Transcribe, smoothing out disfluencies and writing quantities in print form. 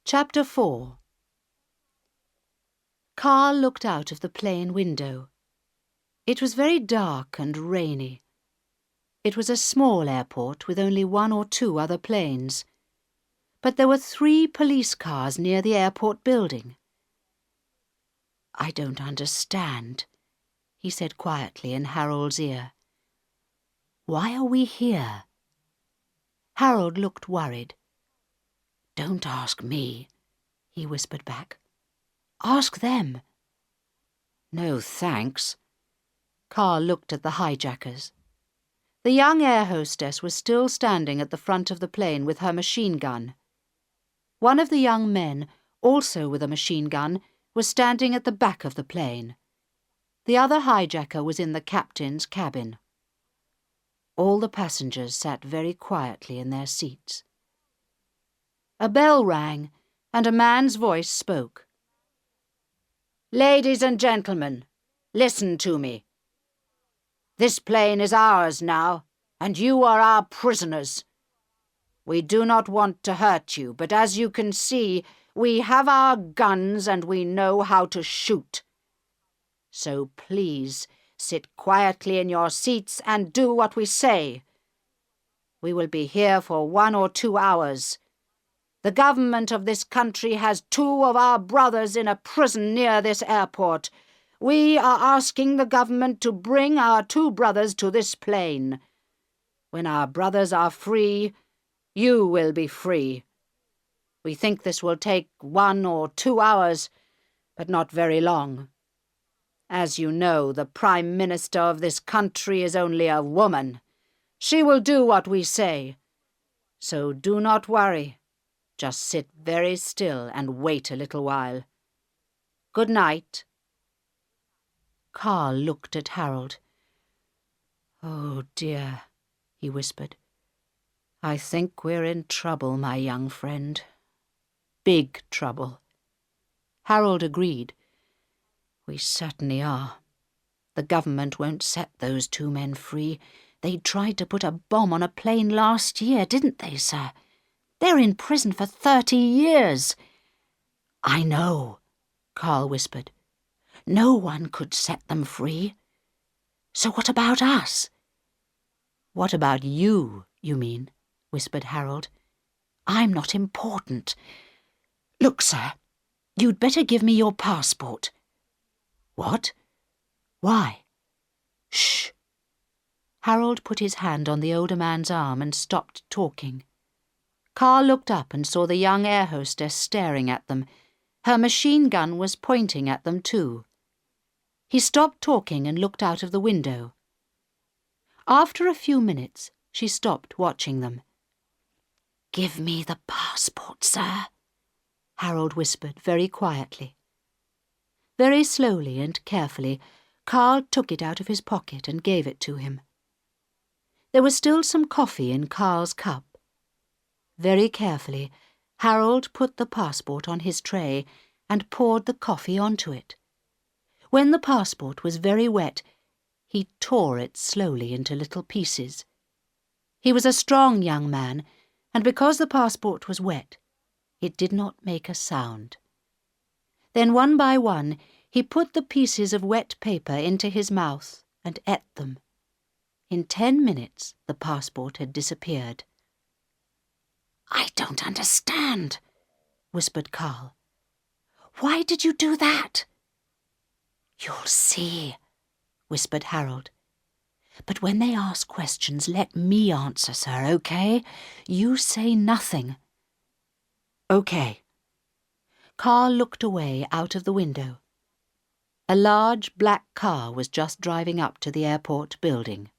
Chapter 4. Carl looked out of the plane window. It was very dark and rainy. It was a small airport with only 1 or 2 other planes. But there were 3 police cars near the airport building. "I don't understand," he said quietly in Harold's ear. "Why are we here?" Harold looked worried. "Don't ask me," he whispered back. "Ask them." "No, thanks." Carl looked at the hijackers. The young air hostess was still standing at the front of the plane with her machine gun. One of the young men, also with a machine gun, was standing at the back of the plane. The other hijacker was in the captain's cabin. All the passengers sat very quietly in their seats. A bell rang, and a man's voice spoke. "Ladies and gentlemen, listen to me. This plane is ours now, and you are our prisoners. We do not want to hurt you, but as you can see, we have our guns and we know how to shoot. So please sit quietly in your seats and do what we say. We will be here for 1 or 2 hours. The government of this country has 2 of our brothers in a prison near this airport. We are asking the government to bring our 2 brothers to this plane. When our brothers are free, you will be free. We think this will take 1 or 2 hours, but not very long. As you know, the Prime Minister of this country is only a woman. She will do what we say. So do not worry. Just sit very still and wait a little while. Good night." Carl looked at Harold. "Oh dear," he whispered. "I think we're in trouble, my young friend. Big trouble." Harold agreed. "We certainly are. The government won't set those 2 men free. They tried to put a bomb on a plane last year, didn't they, sir? They're in prison for 30 years. "I know," Carl whispered. "No one could set them free. So what about us?" "What about you, you mean?" whispered Harold. "I'm not important. Look, sir, you'd better give me your passport." "What? Why?" "Shh." Harold put his hand on the older man's arm and stopped talking. Carl looked up and saw the young air hostess staring at them. Her machine gun was pointing at them too. He stopped talking and looked out of the window. After a few minutes, she stopped watching them. "Give me the passport, sir," Harold whispered very quietly. Very slowly and carefully, Carl took it out of his pocket and gave it to him. There was still some coffee in Carl's cup. Very carefully, Harold put the passport on his tray and poured the coffee onto it. When the passport was very wet, he tore it slowly into little pieces. He was a strong young man, and because the passport was wet, it did not make a sound. Then one by one, he put the pieces of wet paper into his mouth and ate them. In 10 minutes, the passport had disappeared. "I don't understand," whispered Carl. "Why did you do that?" "You'll see," whispered Harold. "But when they ask questions, let me answer, sir, okay? You say nothing." "Okay." Carl looked away out of the window. A large black car was just driving up to the airport building.